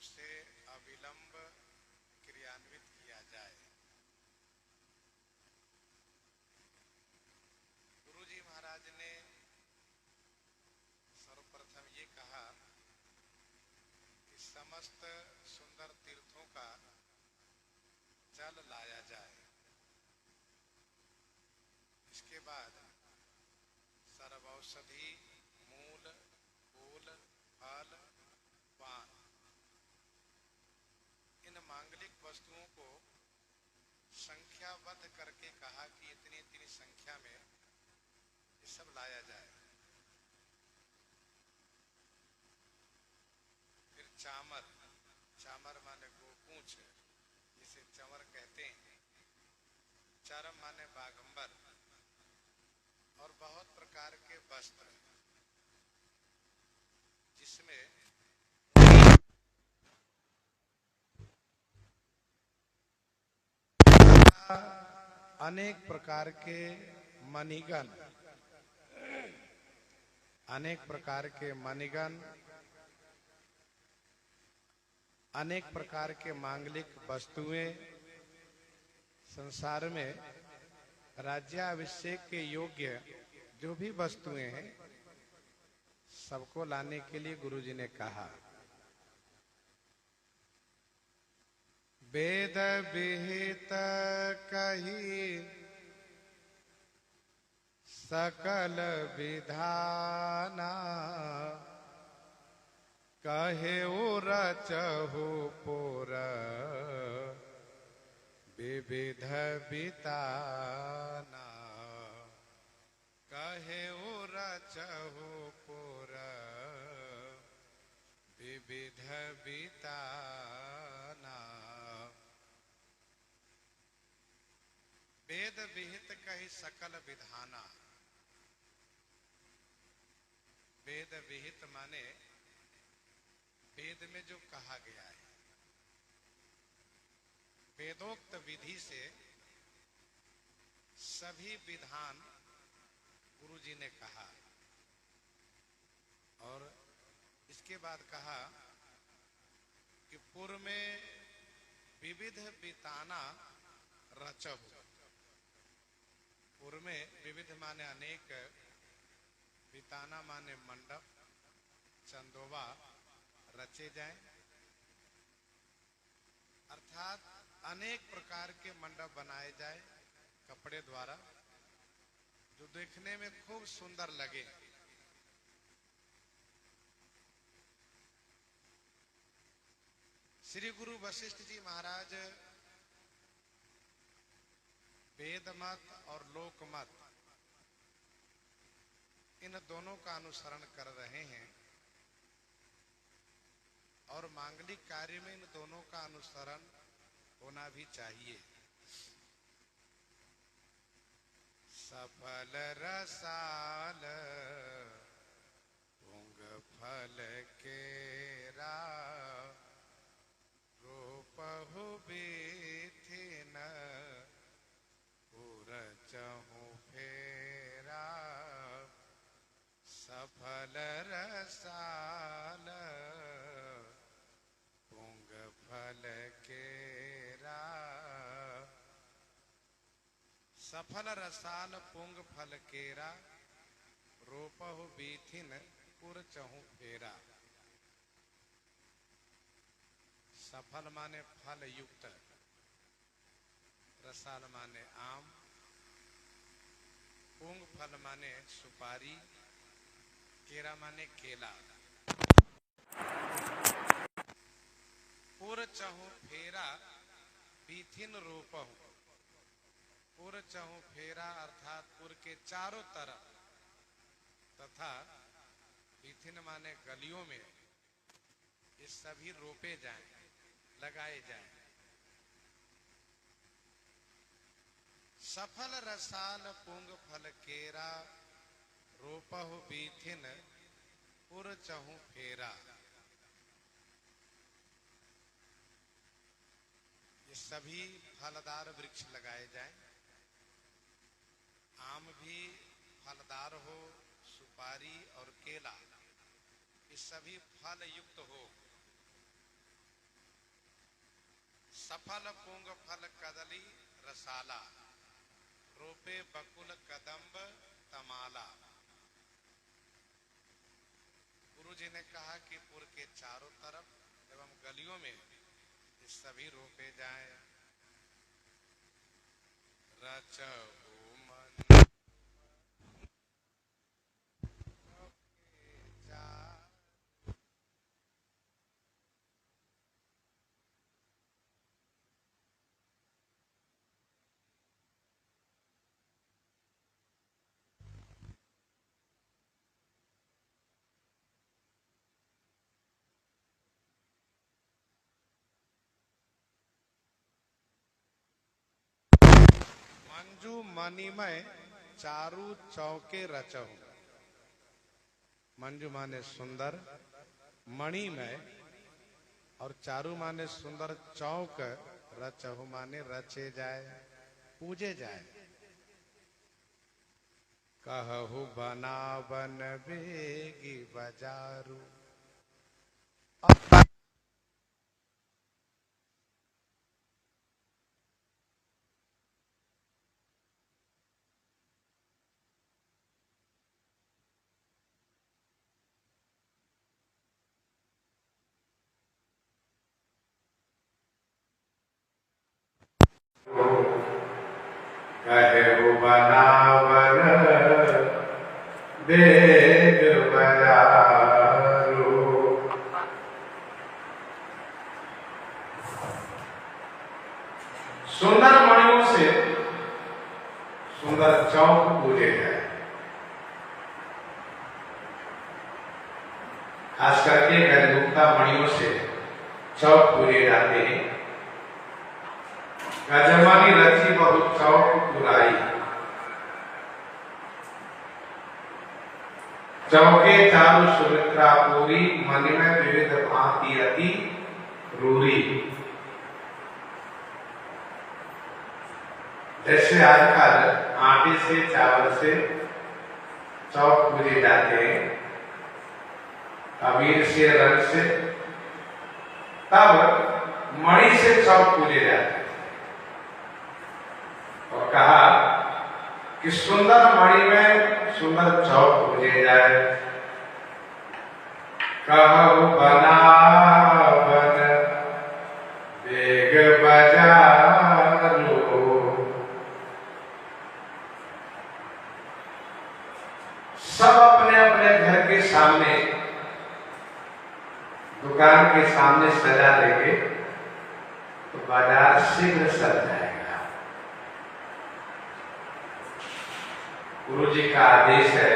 उसे अविलंब क्रियान्वित किया जाए। गुरु जी महाराज ने सर्वप्रथम ये कहा कि समस्त सुंदर तीर्थों का जल लाया जाए। इसके बाद सर्वौषधि, मूल, फूल, फल, पान, इन मांगलिक वस्तुओं को संख्याबद्ध करके कहा कि इतनी इतनी संख्या में ये सब लाया जाए। फिर चामर, चामर माने गोपूंछ, जिसे चंवर कहते हैं। चरम माने बागंबर, और बहुत प्रकार के वस्त्र, जिसमें अनेक प्रकार के मणिगण, अनेक प्रकार के मणिगण, अनेक प्रकार के मांगलिक वस्तुएं संसार में राज्याभिषेक के योग्य जो भी वस्तुएं हैं सबको लाने के लिए गुरुजी ने कहा। वेद विहित कही सकल विधाना, कहे रचहु पुर विविध बिताना, कहे रचहु पुर विविध बिताना। वेद विहित कही सकल विधाना। वेद विहित माने वेद में जो कहा गया है, वेदोक्त विधि से सभी विधान गुरुजी ने कहा। और इसके बाद कहा कि पूर्व में विविध बिताना रचहु। पूर्व में विविध माने अनेक, बिताना माने मंडप, चंदोबा रचे जाएं, अर्थात अनेक प्रकार के मंडप बनाए जाए कपड़े द्वारा, जो देखने में खूब सुंदर लगे। श्री गुरु वशिष्ठ जी महाराज वेद मत और लोक मत इन दोनों का अनुसरण कर रहे हैं, और मांगलिक कार्य में इन दोनों का अनुसरण होना भी चाहिए। सफल रसाल पुंग फल केरा, रोपहु बीथिन पुर चहु फेरा। सफल रसाल पुंग फल केरा, सफल रसाल पुंग फल केरा, रोपहु बीथिन पुर चहु फेरा। सफल माने फल युक्त, रसाल माने आम, पुंग फल माने सुपारी, केरा माने केला। पुर चहु फेरा बीथिन रोपहु। पुर चहु फेरा अर्थात पुर के चारों तरफ तथा बीथिन माने गलियों में ये सभी रोपे जाएं, लगाए जाएं। सफल रसाल पुंग फल केरा, रोपहु बीथिन पुर चहु फेरा। ये सभी फलदार वृक्ष लगाए जाएं। आम भी फलदार हो, सुपारी और केला, ये सभी फल युक्त हो। सफल पुंग फल कदली रसाला, रोपे बकुल कदम्ब तमाला। गुरु जी ने कहा कि पुर के चारों तरफ एवं गलियों में सभी रोपे जाएं। रचहु मन मंजू मणिमय चारू चौके रचहु। मंजू माने सुंदर, मणिमय और चारू माने सुंदर, चौक रचहु माने रचे जाए, पूजे जाए। कहु बनावन बेगी बजारू। कहु बनावन बेग बजारू। सुंदर मणियों से सुंदर चौक पूजे जाए। खास करके गजमुक्ता मणियों से चौक पूजे जाते हैं। गजमानी रची बहुत चौक पुराई, चौके चारु सुमित्रा पूरी, मन में विविध भांति अति रूरी। जैसे आजकल आटे से चावल से चौक पूजे जाते हैं, अबीर से रंग से, तब मणि से चौक पूजे जाते हैं। और कहा कि सुंदर मणि में सुंदर चौक पूजे जाए। कहु बनावन बेग बजारू। सब अपने अपने घर के सामने, दुकान के सामने सजा देंगे तो बाजार शीघ्र सज जाएगा। गुरु जी का आदेश है,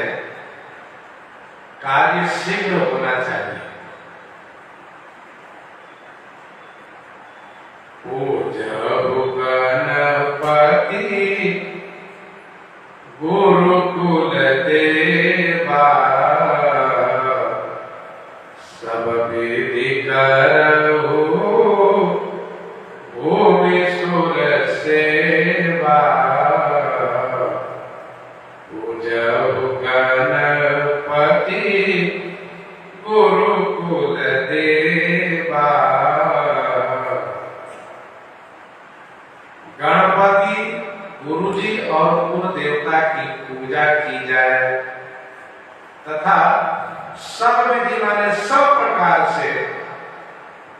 कार्य शीघ्र होना चाहिए। पूजहु गणपति गुरुकुल देवा, सब विधि करहु भूमि सुर सेवा। पूजहु गणपति गुरुकुल देवा। गणपति गुरुजी और कुल देवता की पूजा की जाए तथा सब विधि माने सब प्रकार से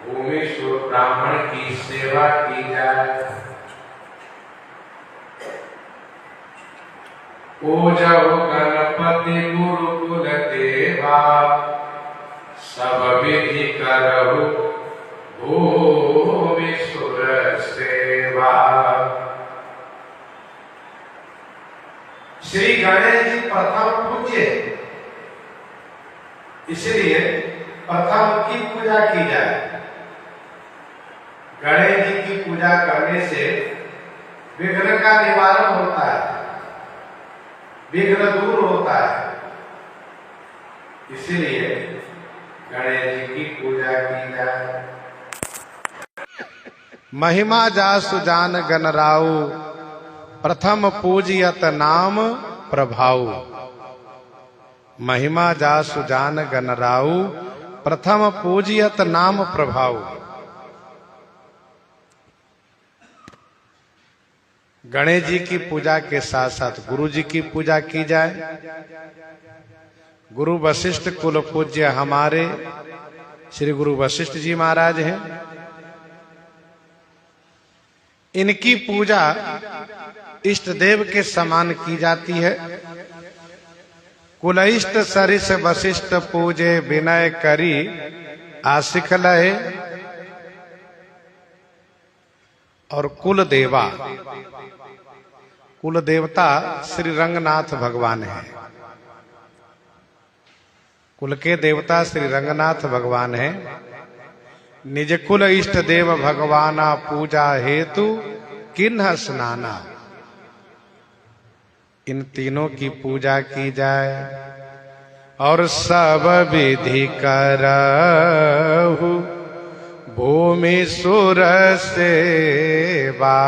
भूमि सुर ब्राह्मण की सेवा की जाए। पूजहु गणपति गुरुकुल देवा, सब विधि करहु भूमि सुर सेवा। श्री गणेश जी प्रथम पूज्य, इसलिए प्रथम की पूजा की जाए। गणेश जी की पूजा करने से विघ्न का निवारण होता है, विघ्न दूर होता है। इसीलिए गणेश जी की पूजा की जाए। महिमा जासु जान गणराउ, प्रथम पूजियत नाम प्रभाऊ। महिमा जासु जान गणराउ, प्रथम पूजियत नाम प्रभाऊ। गणेश जी की पूजा के साथ साथ गुरु जी की पूजा की जाए। गुरु वशिष्ठ कुल पूज्य हमारे श्री गुरु वशिष्ठ जी महाराज हैं। इनकी पूजा इष्ट देव के समान की जाती है। कुलइष्ट सरिस वशिष्ठ पूजे विनय करी आशिक लय। और कुल देवा, कुल देवता श्री रंगनाथ भगवान है। कुल के देवता श्री रंगनाथ भगवान है। निज कुल इष्ट देव भगवाना पूजा हेतु किन्ह स्नाना। इन तीनों की पूजा की जाए और सब विधि करहु भूमि सुर सेवा।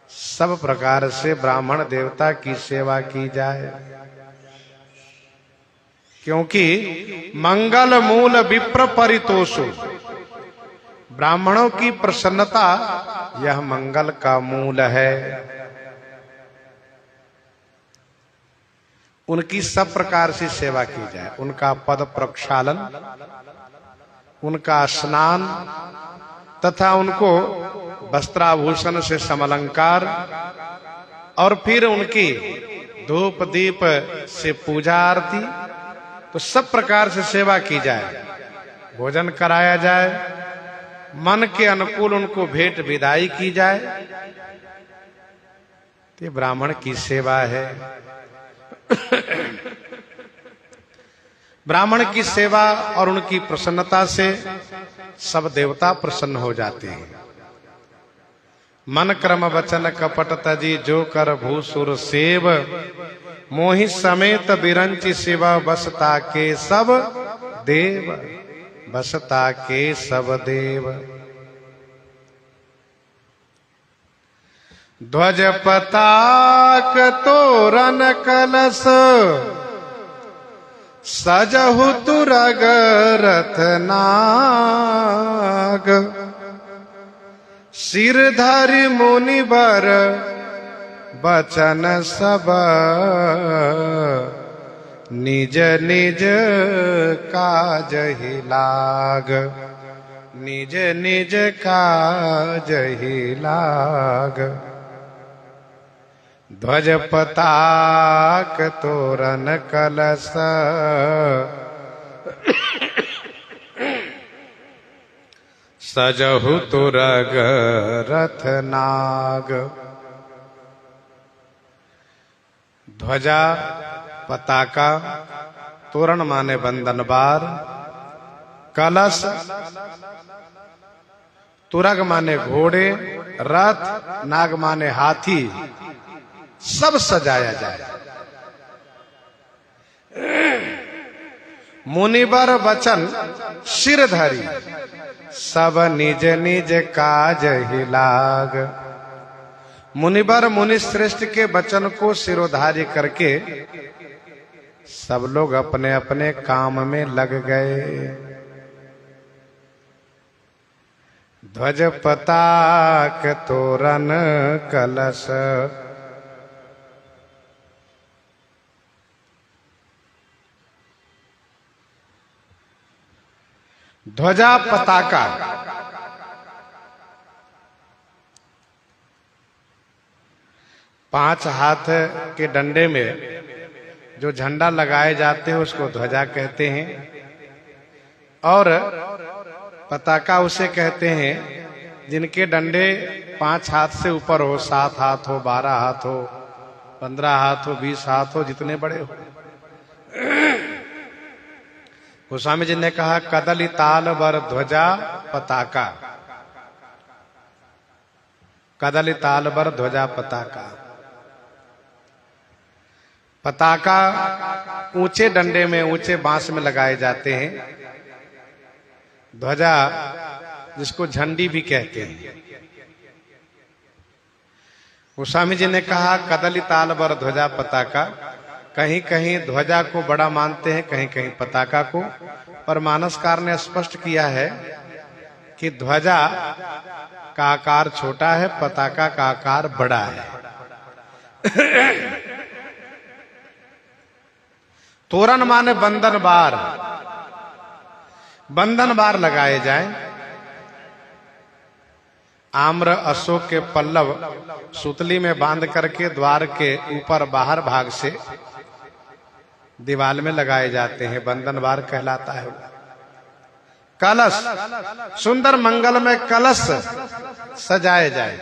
सब प्रकार से ब्राह्मण देवता की सेवा की जाए, क्योंकि मंगल मूल विप्र परितोषु। ब्राह्मणों की प्रसन्नता यह मंगल का मूल है। उनकी सब प्रकार से सेवा की जाए। उनका पद प्रक्षालन, उनका स्नान तथा उनको वस्त्राभूषण से समलंकार और फिर उनकी धूप दीप से पूजा आरती, तो सब प्रकार से सेवा की जाए। भोजन कराया जाए, मन के अनुकूल उनको भेंट विदाई की जाए। ये ब्राह्मण की सेवा है। ब्राह्मण की सेवा और उनकी प्रसन्नता से सब देवता प्रसन्न हो जाते हैं। मन क्रम वचन कपट तजी जो कर भूसुर सेव। मोहि समेत बिरंची शिवा बसता के सब देव। बसता के सब देव। ध्वज पताक तोरण कलश सजहु तुरग रथ नाग। सिर धरि मुनि बर बचन सब निज निज काज ही लाग। निज निज काज ही लाग। ध्वज पताक तोरण कलश सजहु तुरग रथ नाग। ध्वजा पताका, तोरण माने बंधन बार, कलश तुरग माने घोड़े, रथ नाग माने हाथी, सब सजाया जाए। मुनिबर वचन सिरधरी सब निज निज काज ही लाग। मुनिबर मुनि श्रेष्ठ के वचन को सिरोधार्य करके सब लोग अपने अपने काम में लग गए। ध्वज पताक तोरण कलश ध्वजा पताका पांच हाथ के डंडे में जो झंडा लगाए जाते हैं उसको ध्वजा कहते हैं। और पताका उसे कहते हैं जिनके डंडे 5 हाथ से ऊपर हो, 7 हाथ हो, 12 हाथ हो, 15 हाथ हो, 20 हाथ हो, जितने बड़े हो। गोस्वामी जी ने कहा कदली ताल बर ध्वजा पताका। कदली ताल बर ध्वजा पताका। पताका ऊंचे डंडे में, ऊंचे बांस में लगाए जाते हैं। ध्वजा जिसको झंडी भी कहते हैं। गोस्वामी जी ने कहा कदली ताल बर ध्वजा पताका। कहीं कहीं ध्वजा को बड़ा मानते हैं, कहीं कहीं पताका को। पर मानसकार ने स्पष्ट किया है कि ध्वजा का आकार छोटा है, पताका का आकार बड़ा है। तोरण माने बंधन बार, बंधन बार लगाए जाएं। आम्र अशोक के पल्लव सुतली में बांध करके द्वार के ऊपर बाहर भाग से दीवार में लगाए जाते हैं, बंधन बार कहलाता है। कलश, सुंदर मंगल में कलश सजाए जाए,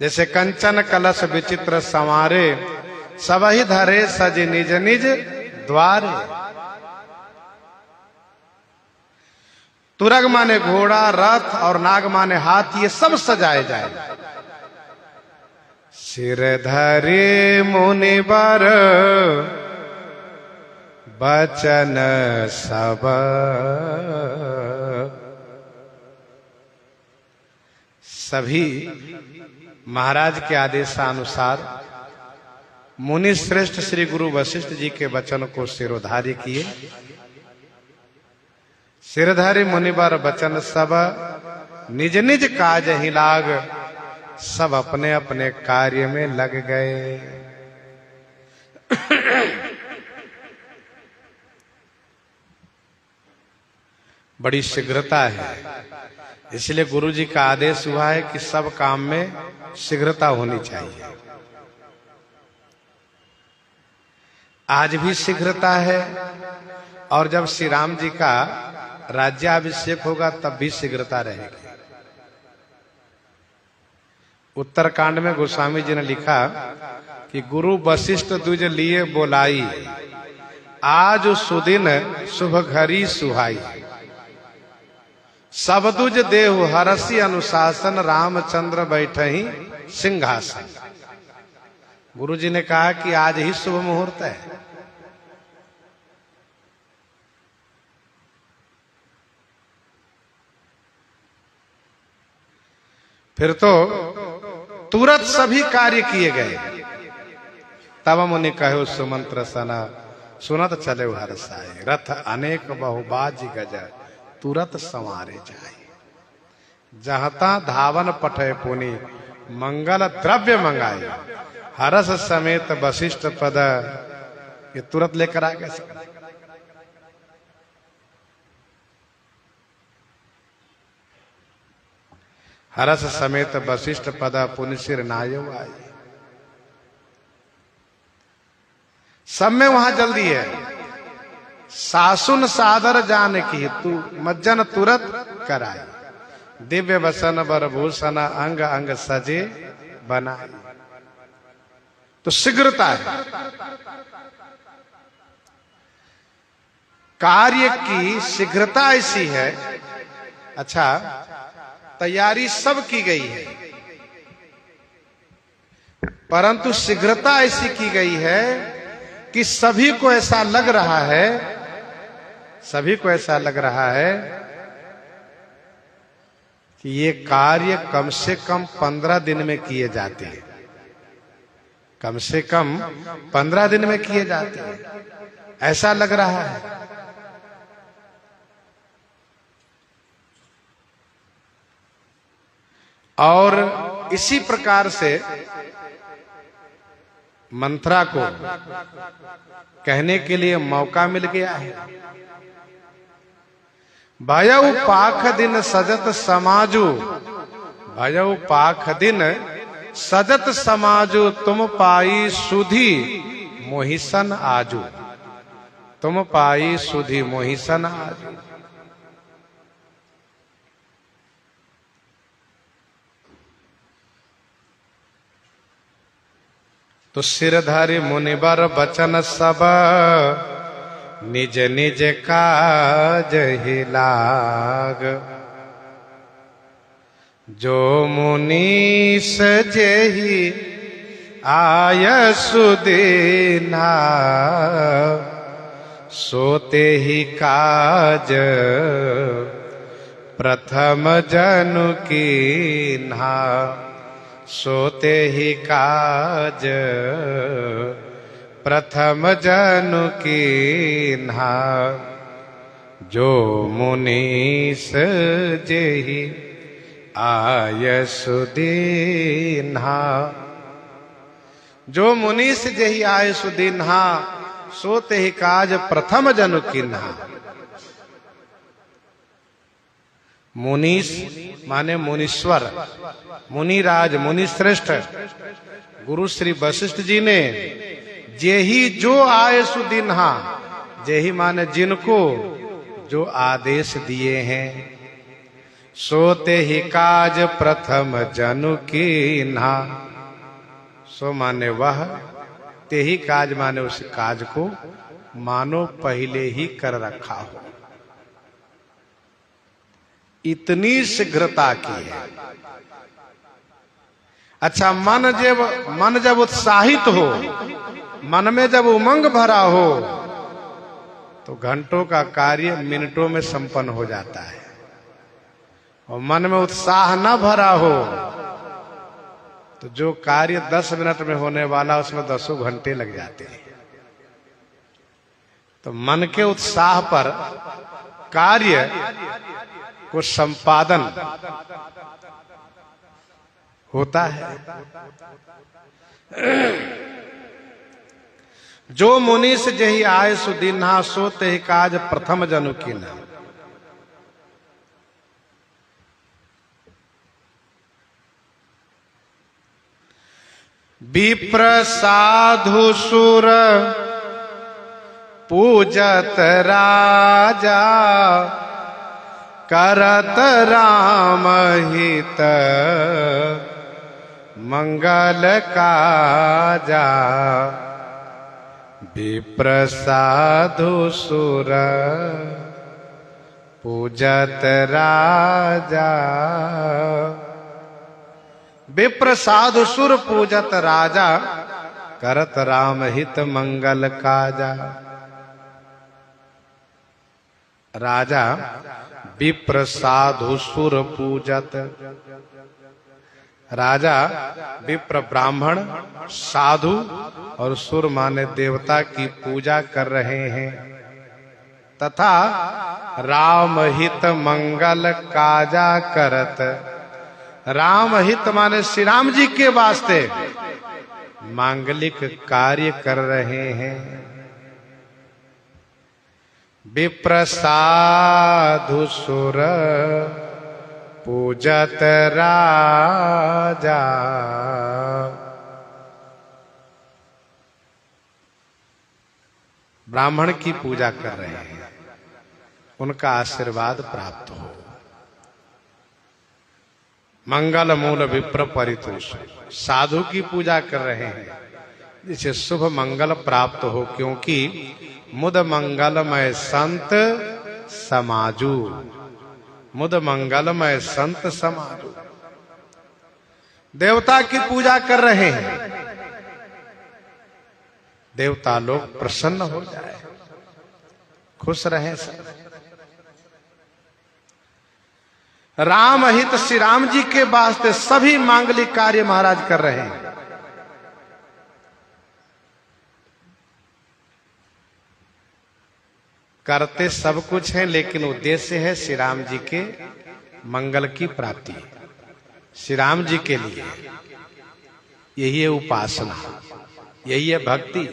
जैसे कंचन कलश विचित्र संवारे, सबहि धरे सज निज निज द्वारे। तुरग माने घोड़ा, रथ और नाग माने हाथ, ये सब सजाए जाए। सिर धरे मुनिवर बचन सब, सभी महाराज के आदेशानुसार मुनि श्रेष्ठ श्री गुरु वशिष्ठ जी के वचन को सिरोधार्य किए। सिरधारी मुनिवर बचन सब, निज निज काज ही लाग, सब अपने अपने कार्य में लग गए। बड़ी शीघ्रता है, इसलिए गुरु जी का आदेश हुआ है कि सब काम में शीघ्रता होनी चाहिए। आज भी शीघ्रता है, और जब श्री राम जी का राज्याभिषेक होगा तब भी शीघ्रता रहेगी। उत्तरकांड में गोस्वामी जी ने लिखा कि गुरु वशिष्ठ द्विज लिए बोलाई, आज सुदिन शुभ घड़ी सुहाई। सब दुज देहु हरसी अनुशासन, रामचंद्र बैठहि सिंहासन। गुरु जी ने कहा कि आज ही शुभ मुहूर्त है। फिर तो तुरंत सभी कार्य किए गए। तब मुनि कहो सुमंत्र सना, सुनत चले हर्षाए। रथ अनेक बहुबाज गज, तुरत संवारे जाए। जहता धावन पठय पुनि, मंगल द्रव्य मंगाए। हरस समेत वशिष्ठ पद, ये तुरंत लेकर आ गए। हरस समेत वशिष्ठ पद, पुनि सिर नायो आई। सब में वहां जल्दी है। सासुन सादर जान की, तू मज्जन तुरत कराए। दिव्य वसन बरभूषण, अंग अंग सजे बनाए। तो शीघ्रता है। कार्य की शीघ्रता ऐसी है। अच्छा, तैयारी सब की गई है, परंतु शीघ्रता ऐसी की गई है कि सभी को ऐसा लग रहा है, सभी को ऐसा लग रहा है कि ये कार्य कम से कम 15 दिन में किए जाते हैं। कम से कम 15 दिन में किए जाते हैं, ऐसा लग रहा है। और इसी प्रकार से मंत्रा को कहने के लिए मौका मिल गया है। भयउ पाख दिन सजत समाजु, भयउ पाख दिन सजत समाजु, तुम पाई सुधी मोहिसन आजू। तुम पाई सुधी मोहिसन आजू। तो सिरधारी मुनिवर बचन सब, निज निज काज ही लाग। जो मुनीस जेहि आय सुदीना, सोते ही काज प्रथम जनु कीन्हा। सोते ही काज प्रथम जनु कीन्हा। जो मुनीस जेहि आयसु दीन्हा। जो मुनीस जेहि आयसु दीन्हा, सो तेहि काज प्रथम जनु कीन्हा। मुनीस माने मुनीश्वर, मुनिराज, मुनिश्रेष्ठ गुरु श्री वशिष्ठ जी ने जेहि जो आयसु दीन्हा, जेहि माने जिनको जो आदेश दिए हैं, सो तेहि काज प्रथम जनु कीन्हा। सो माने वह, तेहि काज माने उस काज को मानो पहले ही कर रखा हो। इतनी शीघ्रता की है। अच्छा, मन जब उत्साहित हो, मन में जब उमंग भरा हो, तो घंटों का कार्य मिनटों में संपन्न हो जाता है। और मन में उत्साह न भरा हो, तो जो कार्य 10 मिनट में होने वाला उसमें 10 घंटे लग जाते हैं। तो मन के उत्साह पर कार्य को संपादन होता है। जो मुनीस जेहि आयसु दीन्हा, सो तेहि काज प्रथम जनु कीन्हा। विप्र साधु सुर पूजत राजा, करत राम हित मंगल काजा। विप्र साधु सुर पूजत राजा, विप्र साधु सुर पूजत राजा, करत राम हित मंगल काजा। राजा विप्र साधु सुर पूजत, राजा विप्र ब्राह्मण, साधु और सुर माने देवता की पूजा कर रहे हैं, तथा राम हित मंगल काजा करत। राम हित माने श्री राम जी के वास्ते मांगलिक कार्य कर रहे हैं। विप्र साधु सुर पूजत राजा। ब्राह्मण की पूजा कर रहे हैं, उनका आशीर्वाद प्राप्त हो। मंगल मूल विप्र परितोष, साधु की पूजा कर रहे हैं जिसे शुभ मंगल प्राप्त हो, क्योंकि मुद मंगलमय संत समाजू, मुद मंगलमय संत समाजू। देवता की पूजा कर रहे हैं, देवता लोग प्रसन्न हो जाए, खुश रहे सब। राम हित श्री राम जी के वास्ते सभी मांगलिक कार्य महाराज कर रहे हैं। करते सब कुछ है, लेकिन उद्देश्य है श्री राम जी के मंगल की प्राप्ति, श्री राम जी के लिए। यही है उपासना, यही है भक्ति।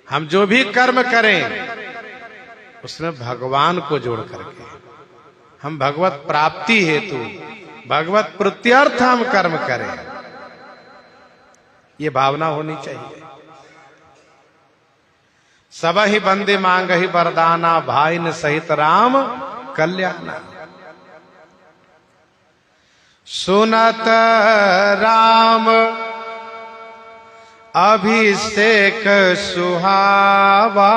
हम जो भी कर्म करें उसमें भगवान को जोड़ करके, हम भगवत प्राप्ति हेतु, भगवत प्रत्यर्थ हम कर्म करें, ये भावना होनी चाहिए। सब ही बंदे मांग ही वरदाना, भाई न सहित राम कल्याणा। सुनत राम अभिषेक सुहावा,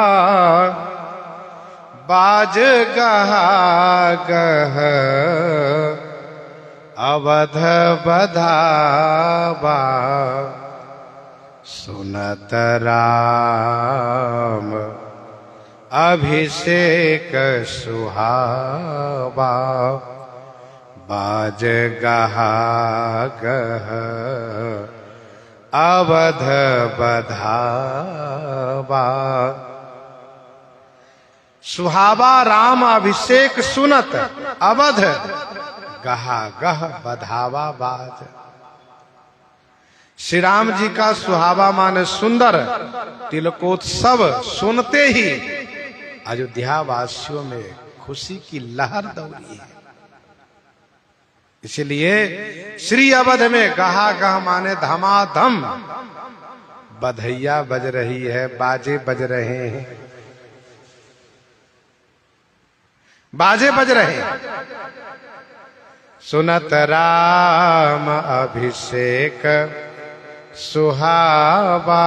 बाज गहा गह अवध बधावा। सुनत राम अभिषेक सुहावा, बाज गहा गह अवध बधावा। सुहावा राम अभिषेक सुनत अवध गहा गह बधावा बाज। श्री राम जी का सुहावा माने सुंदर तिलकोत्सव सुनते ही अयोध्या वासियों में खुशी की लहर दौड़ी है। इसलिए श्री अवध में गहा गह माने धमाधम बधैया बज रही है, बाजे बज रहे हैं, बाजे बज रहे हैं। सुनत राम अभिषेक सुहावा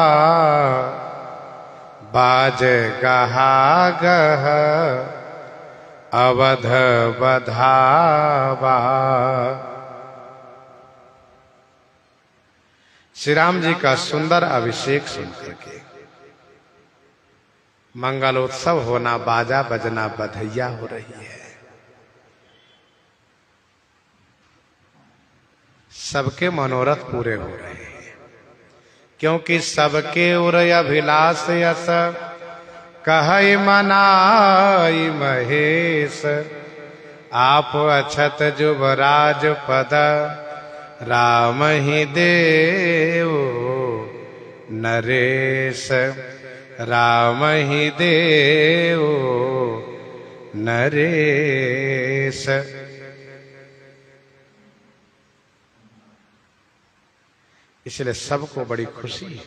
बाज गहा गह अवध बधावा। श्री राम जी का सुंदर अभिषेक सुनकर के मंगलोत्सव होना, बाजा बजना, बधैया हो रही है। सबके मनोरथ पूरे हो रहे हैं, क्योंकि सबके उर अभिलाष यस कहई मनाई महेश। आप अछत जुबराज पद राम ही देव नरेश। राम ही देव नरेश। इसलिए सबको बड़ी खुशी है।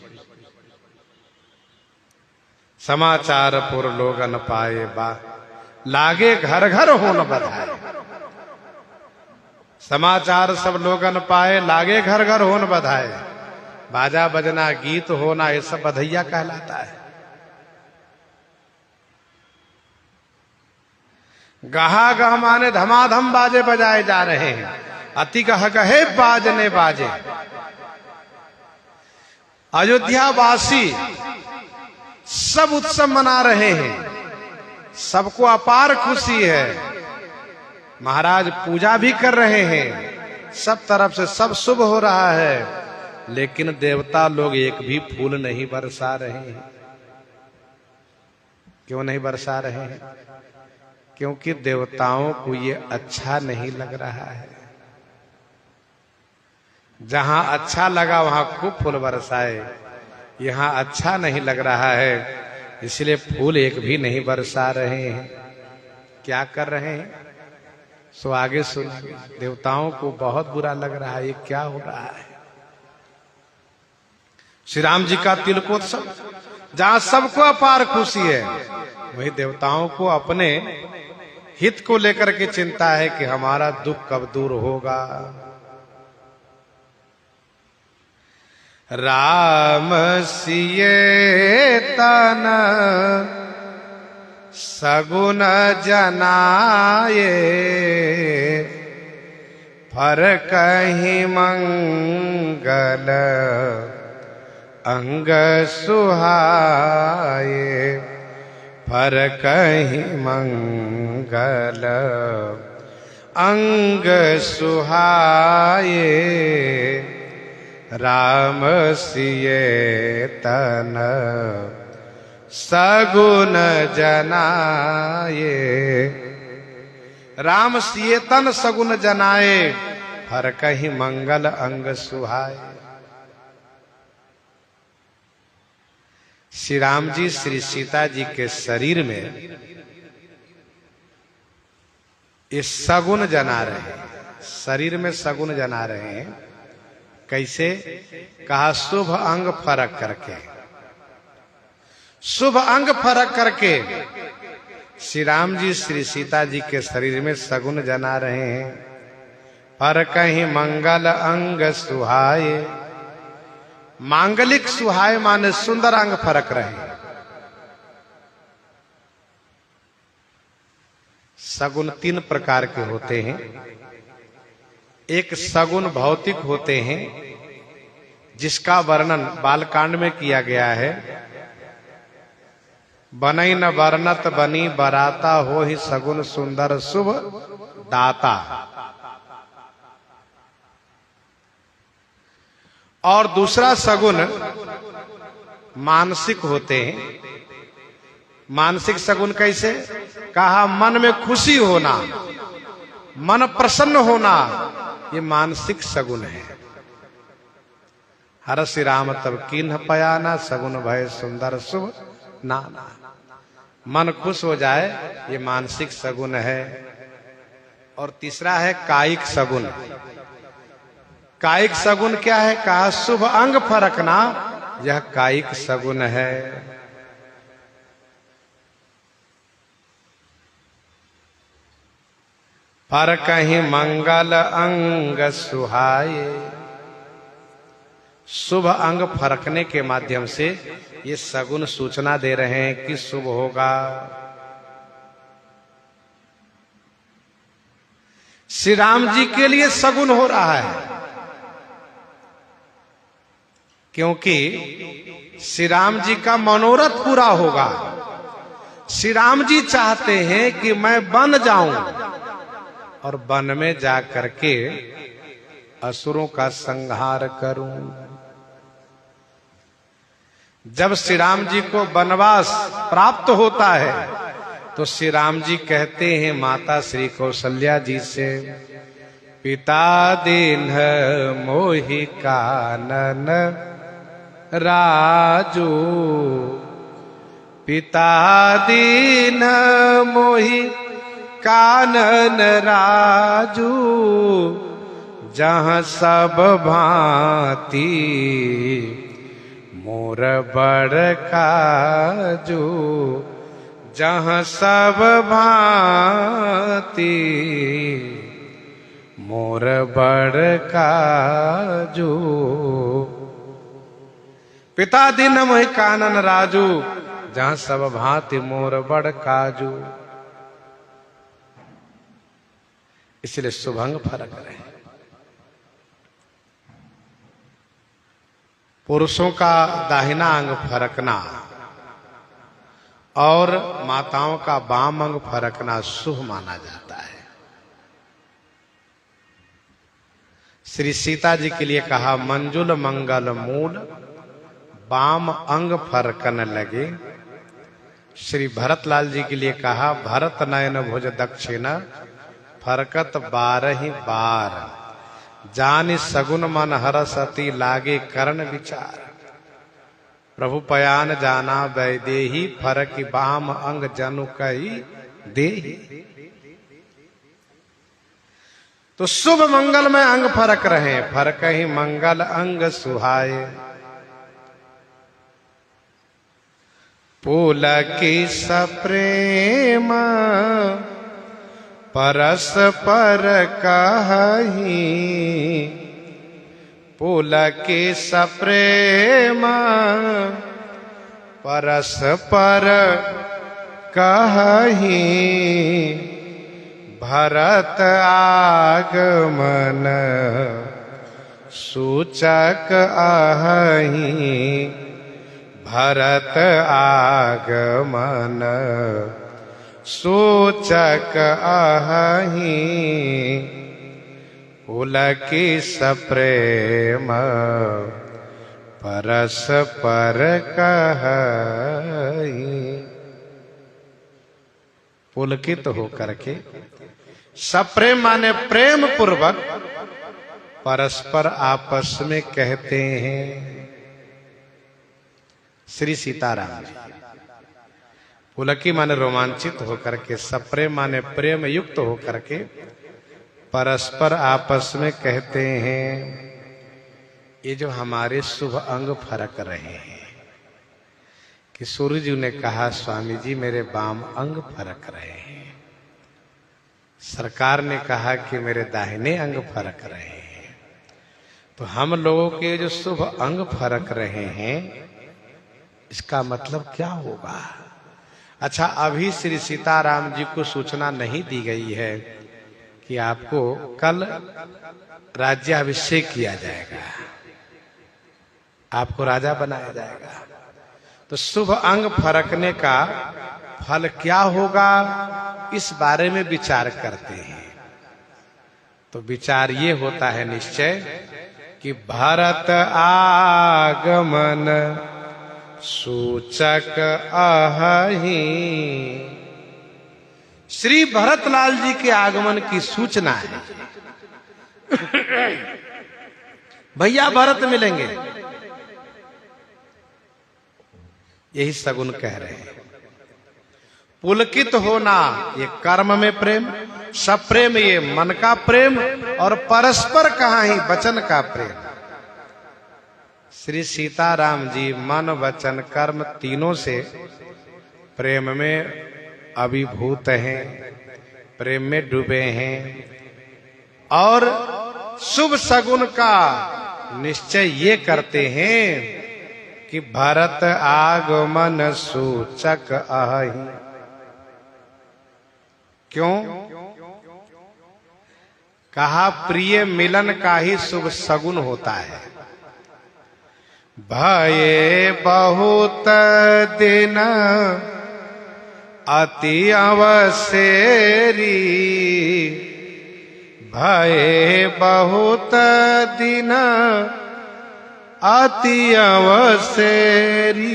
समाचार पुर लोगन पाए बा लागे घर घर हो न बधाए। समाचार सब लोगन पाए लागे घर घर हो न बधाए। बाजा बजना गीत होना ये सब बधैया कहलाता है। गहा गह माने धमाधम बाजे बजाए जा रहे हैं। अति गह गहे बाजने बाजे। अयोध्या वासी सब उत्सव मना रहे हैं, सबको अपार खुशी है। महाराज पूजा भी कर रहे हैं, सब तरफ से सब शुभ हो रहा है। लेकिन देवता लोग एक भी फूल नहीं बरसा रहे हैं। क्यों नहीं बरसा रहे हैं? क्योंकि देवताओं को ये अच्छा नहीं लग रहा है। जहां अच्छा लगा वहां खूब फूल बरसाए, यहां अच्छा नहीं लग रहा है, इसलिए फूल एक भी नहीं बरसा रहे हैं। क्या कर रहे हैं सो आगे सुनिए। देवताओं को बहुत बुरा लग रहा है, ये क्या हो रहा है। श्री राम जी का तिलकोत्सव, जहां सबको अपार खुशी है, वही देवताओं को अपने हित को लेकर के चिंता है कि हमारा दुख कब दूर होगा। राम सिए तन सगुन जनाए फर कहीं मंगल अंग सुहाए। फर कहीं मंगल अंग सुहाए। राम सिए तन सगुन जनाए। राम सिए तन सगुन जनाए, हर कहीं मंगल अंग सुहाए। श्री राम जी श्री सीता जी के शरीर में ये सगुन जना रहे हैं, शरीर में सगुन जना रहे हैं। कैसे? कहा शुभ अंग फरक करके। शुभ अंग फरक करके श्री राम जी श्री सीता जी के शरीर में सगुन जना रहे हैं। पर कहीं मंगल अंग सुहाए। मांगलिक सुहाए माने सुंदर अंग फरक रहे। सगुन तीन प्रकार के होते हैं। एक सगुन भौतिक होते हैं, जिसका वर्णन बालकांड में किया गया है। बनई न वर्णत बनी बराता, हो ही सगुन सुंदर शुभ दाता। और दूसरा सगुन मानसिक होते हैं। मानसिक सगुन कैसे? कहा मन में खुशी होना, मन प्रसन्न होना, ये मानसिक सगुन है। हर श्री राम तब कीन्ह पयाना, सगुन भय सुंदर शुभ नाना। मन खुश हो जाए, ये मानसिक सगुन है। और तीसरा है कायिक सगुन। कायिक सगुन क्या है? कहा शुभ अंग फरकना, यह कायिक सगुन है। पर कहीं मंगल अंग सुहाए। शुभ अंग फरकने के माध्यम से ये सगुन सूचना दे रहे हैं कि शुभ होगा। श्री राम जी के लिए सगुन हो रहा है, क्योंकि श्री राम जी का मनोरथ पूरा होगा। श्री राम जी चाहते हैं कि मैं बन जाऊं और वन में जा करके असुरों का संहार करूं। जब श्री राम जी को वनवास प्राप्त होता है तो श्री राम जी कहते हैं माता श्री कौशल्या जी से, पिता दीन मोहि कानन राजू, पिता दीन मोहि कानन राजू, जहाँ सब भांति मोर बड़ काजू, जहाँ सब भांति मोर बड़ काजू। पिता दीन मोहि कानन राजू, जहाँ सब भांति मोर बड़ काजू। इसलिए शुभंग फरक रहे। पुरुषों का दाहिना अंग फरकना और माताओं का बाम अंग फरकना शुभ माना जाता है। श्री सीता जी के लिए कहा मंजुल मंगल मूल, बाम अंग फरकन लगे। श्री भरतलाल जी के लिए कहा भरत नयन भुज दक्षिण, फरकत 12 बार, जानि सगुन मन हरसती, लागे करण विचार। प्रभु पयान जाना वैदेही, फरक बाम अंग जनु कही देही। तो शुभ मंगल में अंग फरक रहे, फरक ही मंगल अंग सुहाए। पुलकी सप्रेम परस्पर कहि, पुलकी सप्रेम परस्पर कहि, भरत आगमन सूचक अहि, भरत आगमन सूचक अहि, पुलकी सप्रेम परस्पर कहि। पुलकित होकर के, सप्रेम माने प्रेम पूर्वक, परस्पर आपस में कहते हैं। श्री सीताराम जी। पुलकी माने रोमांचित होकर के, सप्रेम माने प्रेम युक्त होकर के परस्पर आपस में कहते हैं। ये जो हमारे शुभ अंग फरक रहे हैं, कि सूर्य जी ने कहा स्वामी जी मेरे बाम अंग फरक रहे हैं, सरकार ने कहा कि मेरे दाहिने अंग फरक रहे हैं, तो हम लोगों के जो शुभ अंग फरक रहे हैं इसका मतलब क्या होगा? अच्छा, अभी श्री सीताराम जी को सूचना नहीं दी गई है कि आपको कल राज्याभिषेक किया जाएगा, आपको राजा बनाया जाएगा। तो शुभ अंग फरकने का फल क्या होगा, इस बारे में विचार करते हैं। तो विचार ये होता है निश्चय कि भरत आगमन सूचक आहहि। श्री भरतलाल जी के आगमन की सूचना है। भैया भरत मिलेंगे, यही सगुन कह रहे हैं। पुलकित होना ये कर्म में प्रेम, सप्रेम ये मन का प्रेम, और परस्पर कहाँ ही वचन का प्रेम। श्री सीताराम जी मन वचन कर्म तीनों से प्रेम में अभिभूत हैं, प्रेम में डूबे हैं, और शुभ सगुन का निश्चय ये करते हैं कि भरत आगमन सूचक आहहि। क्यों कहा? प्रिय मिलन का ही शुभ सगुन होता है। भये बहुत दिन अति अवसेरी, भये बहुत दिन अति अवसेरी,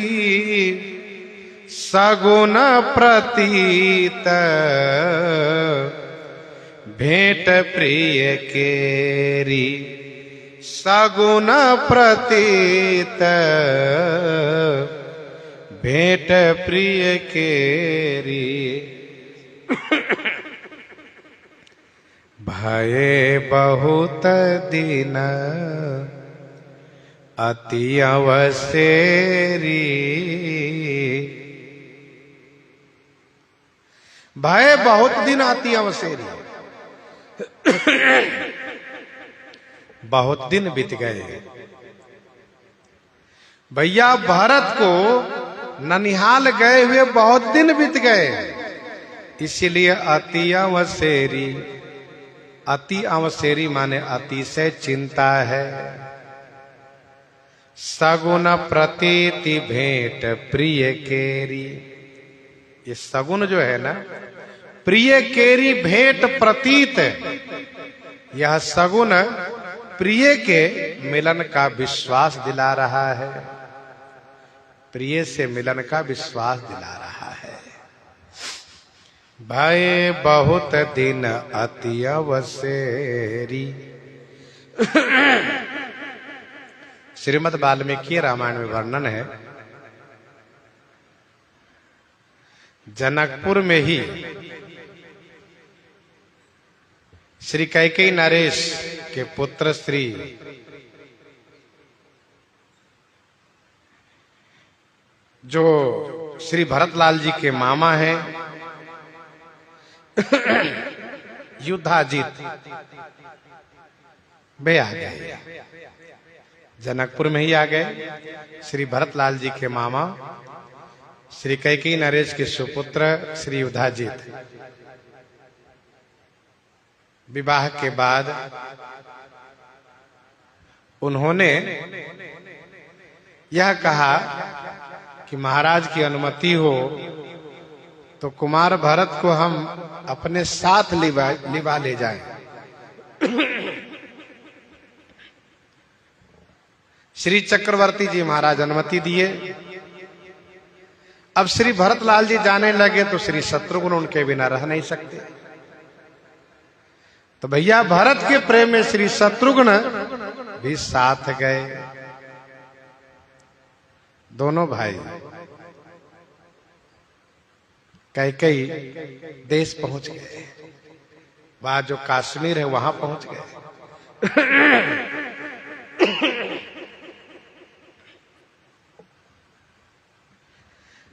सगुन प्रतीत भेंट प्रिय केरी, सगुन प्रतीत भेंट प्रिय केरी। भये बहुत दिन अति अवसेरी, भय बहुत दिन अति अवसेरी। बहुत दिन बीत गए। भैया भरत को ननिहाल गए हुए बहुत दिन बीत गए, इसीलिए अति अवसेरी। अति अवसेरी माने अतिशय चिंता है। सगुन प्रतीति भेंट प्रिय केरी। ये सगुन जो है ना, प्रिय केरी भेंट प्रतीत, यह सगुन प्रिय के मिलन का विश्वास दिला रहा है, प्रिय से मिलन का विश्वास दिला रहा है। भय बहुत दिन अति अवसेरी। श्रीमद् वाल्मीकि रामायण में वर्णन है, जनकपुर में ही श्री कैकेयी नरेश के पुत्र श्री जो श्री भरतलाल जी के मामा हैं युद्धाजित, वे आ गए। जनकपुर में ही आ गए। श्री भरतलाल जी के मामा श्री कैकेयी नरेश के सुपुत्र श्री युद्धाजित विवाह के बाद उन्होंने यह कहा कि महाराज की अनुमति हो तो कुमार भरत को हम अपने साथ लिवा ले जाएं। श्री चक्रवर्ती जी महाराज अनुमति दिए। अब श्री भरतलाल जी जाने लगे तो श्री शत्रुघ्न उनके बिना रह नहीं सकते। तो भैया भरत के प्रेम में श्री शत्रुघ्न भी साथ गए। दोनों भाई कैकेयी देश पहुंच गए। वहां जो कश्मीर है वहां पहुंच गए।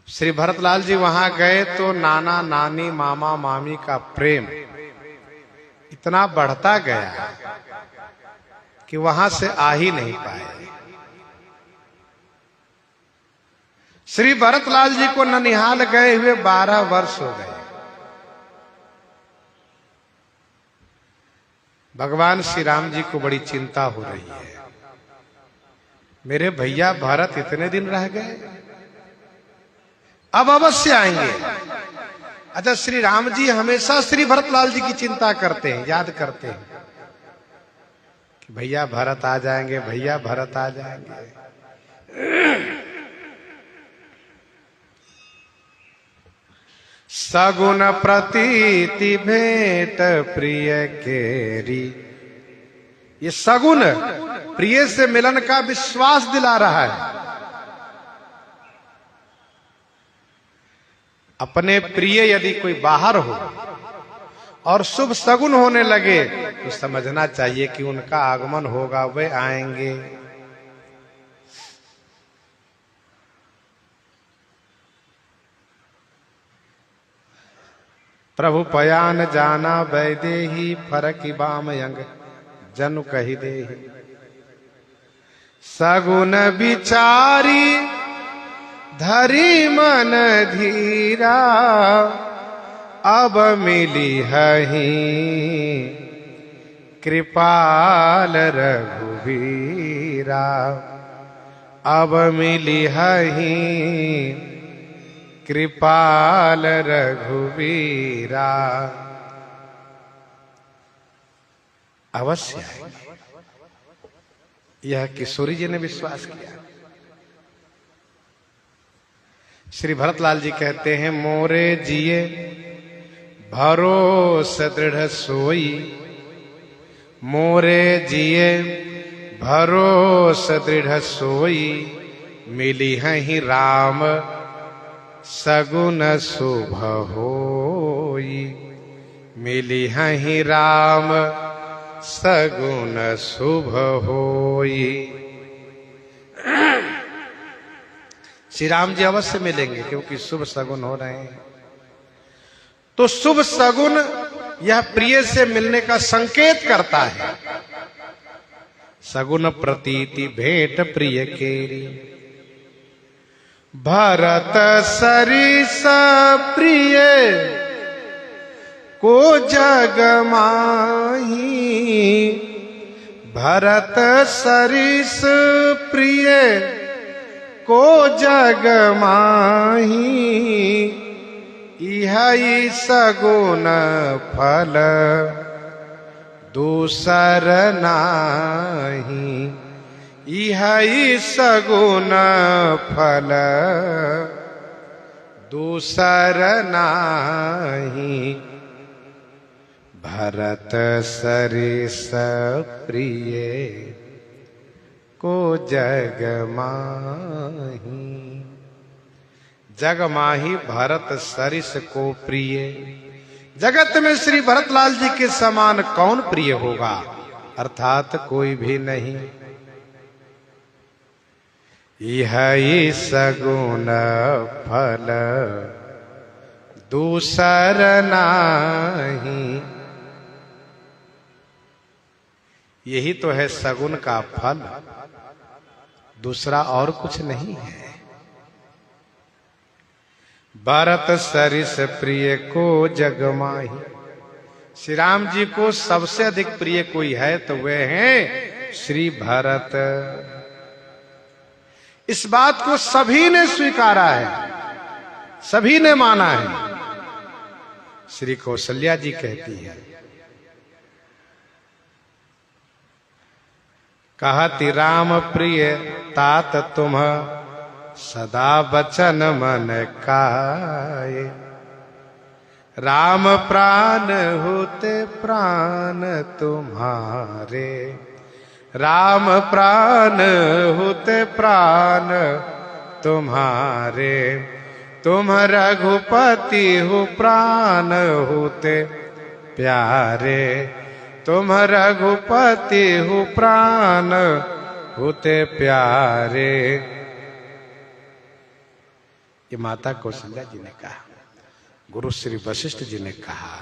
श्री भरतलाल जी वहां गए तो नाना नानी मामा मामी का प्रेम इतना बढ़ता गया कि वहां से आ ही नहीं पाए। श्री भरतलाल जी को ननिहाल गए हुए 12 वर्ष हो गए। भगवान श्री राम जी को बड़ी चिंता हो रही है, मेरे भैया भरत इतने दिन रह गए, अब अवश्य आएंगे। अच्छा, श्री राम जी हमेशा श्री भरतलाल जी की चिंता करते हैं, याद करते हैं कि भैया भरत आ जाएंगे, भैया भरत आ जाएंगे। सगुन प्रतीति भेंट प्रिय केरी। ये सगुन प्रिय से मिलन का विश्वास दिला रहा है। अपने प्रिय यदि कोई बाहर हो और शुभ सगुन होने लगे तो समझना चाहिए कि उनका आगमन होगा, वे आएंगे। प्रभु पयान जाना वैदेही फरकी बाम यंग जनु कही दे। सगुन विचारी धरी मन धीरा, अब मिली हही कृपाल रघुवीरा। अब मिली हही कृपाल रघुवीरा। अवश्य आएंगे, यह किशोरी जी ने विश्वास किया। श्री भरतलाल जी कहते हैं, मोरे जिए भरोस दृढ़ सोई। मोरे जिए भरोस दृढ़ सोई, मिली हैं राम सगुन शुभ होई। मिली हैं राम सगुन शुभ होई। श्री राम जी अवश्य मिलेंगे क्योंकि शुभ सगुन हो रहे हैं। तो शुभ सगुन यह प्रिय से मिलने का संकेत करता है। सगुन प्रतीति भेंट प्रिय केरी। भरत सरिस प्रिय को जग माही। भरत सरिस प्रिय को जग माही। इहई सगुन फल दूसर नाही। इहई सगुन फल दूसर नाही। भरत सरिस प्रिय को जग माही। जग माही भरत सरिस को प्रिय। जगत में श्री भरतलाल जी के समान कौन प्रिय होगा, अर्थात कोई भी नहीं। यही सगुन फल दूसर नाही। यही तो है सगुन का फल, दूसरा और कुछ नहीं है। भरत सरिस प्रिय को जग माही। श्री राम जी को सबसे अधिक प्रिय कोई है तो वे हैं श्री भरत। इस बात को सभी ने स्वीकारा है, सभी ने माना है। श्री कौशल्या जी कहती है, कहती राम प्रिय तात तुम सदा बचन मन काये। राम प्राण होते प्राण तुम्हारे। राम प्राण होते प्राण तुम्हारे। तुम रघुपति हो प्राण होते प्यारे। तुम रघुपति हो प्राण होते प्यारे। ये माता कौशल्या जी ने कहा, गुरु श्री वशिष्ठ जी ने कहा।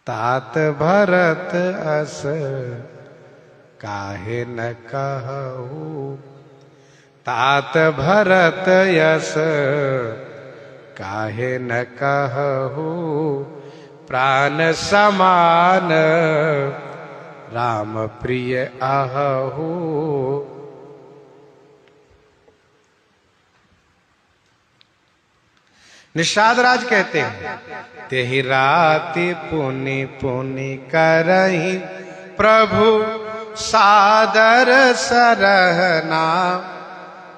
तात भरत अस काहे न कहू। तात भरत यस काहे न कहू। प्राण समान राम प्रिय आहू। निषाद राज कहते हैं, तेहि राति पुनि पुनि करहि प्रभु सादर सरहना।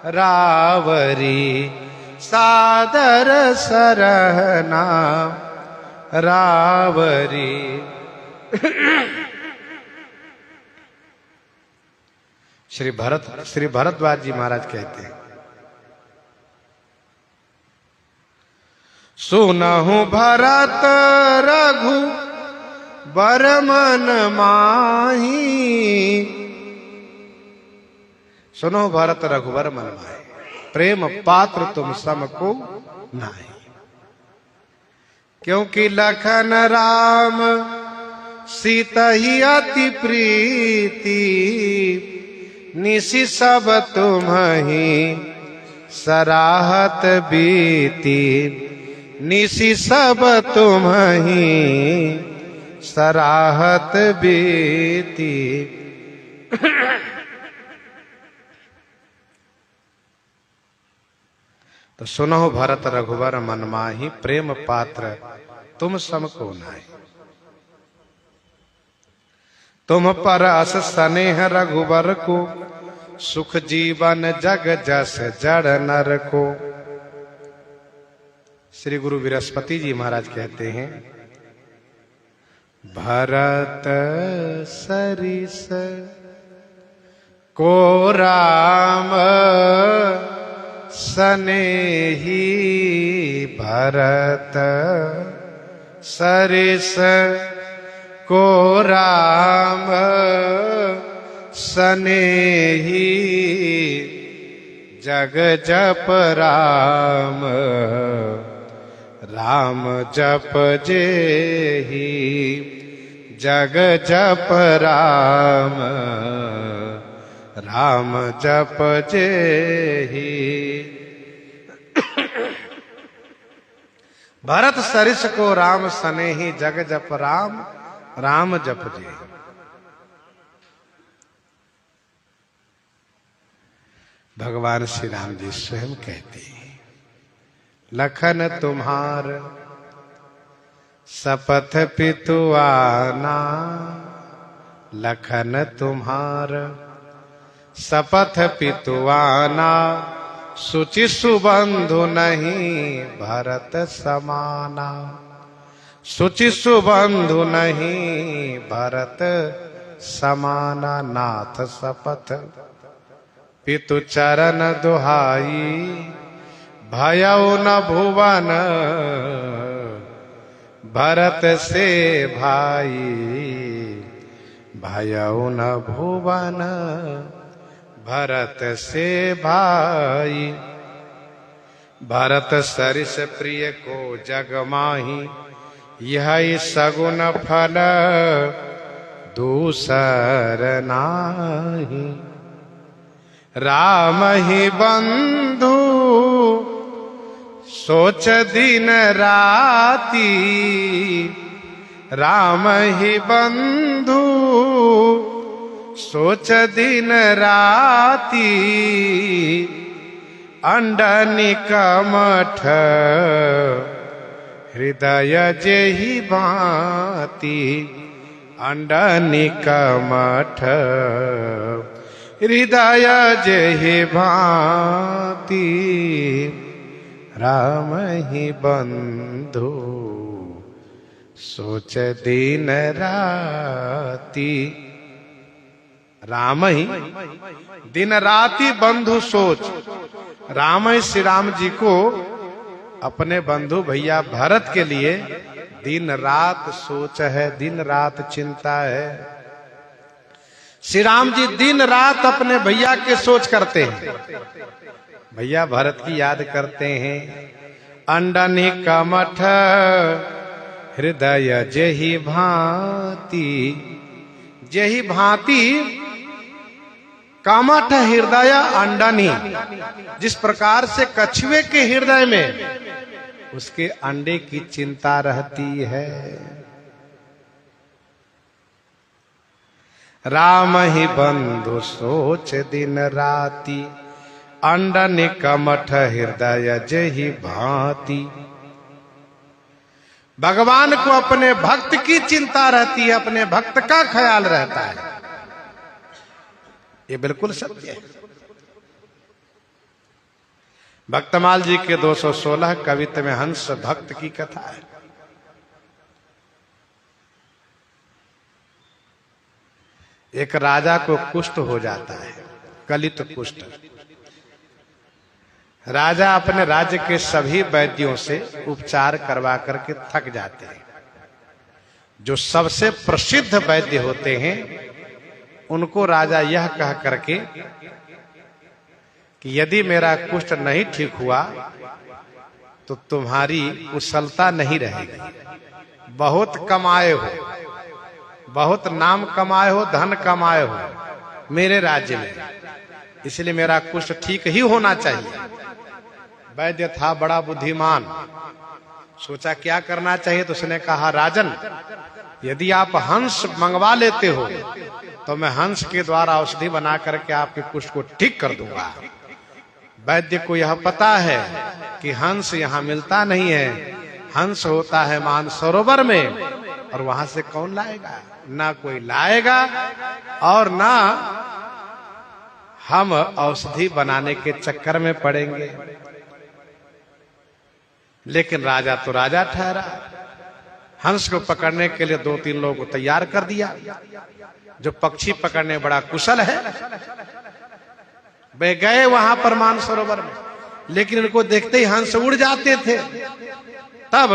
रावरी सादर सरहना रावरी। श्री भरद्वाज जी महाराज कहते हैं, सुनहु भरत रघु बर मन माही। सुनो भरत रघुबर मन माही, प्रेम पात्र तुम समको नाही। क्योंकि लखन राम सीता ही अति प्रीति, निशि सब तुम्हि सराहत बीती। निशि सब तुम्हि सराहत बीती। तो सुनो भरत रघुबर मन माही, प्रेम पात्र तुम समको नाही। तुम पर अस स्नेह रघुबर को, सुख जीवन जग जस जड़ नर को। श्री गुरु बृहस्पति जी महाराज कहते हैं, भरत सरिस को राम स्नेही। भरत सरिस को राम स्नेही। जग जप राम राम जप जेहि। जग जप राम राम जप जेहि। भरत सरिस को राम स्नेही। जग जप राम राम जप जेहि। भगवान श्री राम जी स्वयं कहते हैं, लखन तुम्हार शपथ पितुआना। लखन तुम्हार शपथ पितुआना। सुचि सुबंधु नहीं भरत समाना। सुचि सुबंधु नहीं भरत समाना। नाथ शपथ पितु चरण दुहाई। भयउ न भुवन भरत से भाई। भयउ न भुवन भरत से भाई। भरत सरिस प्रिय को जग माही। यही सगुन फल दूसर नाही। राम ही बंधु सोच दिन राती। राम ही बंधु सोच दिन राती। अंडनी कमठ हृदय जेहि भांति। अंडनी कमठ हृदय जेहि भांति। राम ही बंधु सोच दिन राती। राम ही दिन राती बंधु सोच। राम ही श्री राम जी को अपने बंधु भैया भरत के लिए दिन रात सोच है, दिन रात चिंता है। श्री राम जी दिन रात अपने भैया के सोच करते हैं, भैया भरत की याद करते हैं। अंडनी कमठ हृदय जेहि भांति। जेहि भांति कमठ हृदय अंडनी। जिस प्रकार से कछुए के हृदय में उसके अंडे की चिंता रहती है। राम ही बंधु सोच दिन राती। अंडनी कमठ हृदय जेहि भांति। भगवान को अपने भक्त की चिंता रहती है, अपने भक्त का ख्याल रहता है। ये बिल्कुल सत्य है। भक्तमाल जी के 216 कवित्व में हंस भक्त की कथा है। एक राजा को कुष्ठ हो जाता है, कलित कुष्ठ। राजा अपने राज्य के सभी वैद्यों से उपचार करवा करके थक जाते हैं। जो सबसे प्रसिद्ध वैद्य होते हैं उनको राजा यह कह करके कि यदि मेरा कुष्ठ नहीं ठीक हुआ तो तुम्हारी कुशलता नहीं रहेगी। बहुत कमाए हो, बहुत नाम कमाए हो, धन कमाए हो मेरे राज्य में, इसलिए मेरा कुष्ठ ठीक ही होना चाहिए। वैद्य था बड़ा बुद्धिमान, सोचा क्या करना चाहिए। तो उसने कहा, राजन यदि आप हंस मंगवा लेते हो तो मैं हंस के द्वारा औषधि बना करके आपके कुष्ठ को ठीक कर दूंगा। वैद्य को यह पता है कि हंस यहाँ मिलता नहीं है, हंस होता है मानसरोवर में, और वहां से कौन लाएगा? ना कोई लाएगा और ना हम औषधि बनाने के चक्कर में पड़ेंगे। लेकिन राजा तो राजा ठहरा, हंस को पकड़ने के लिए 2-3 लोगों को तैयार कर दिया। जो पक्षी पकड़ने बड़ा कुशल है वे गए वहां पर मानसरोवर में, लेकिन इनको देखते ही हंस उड़ जाते थे। तब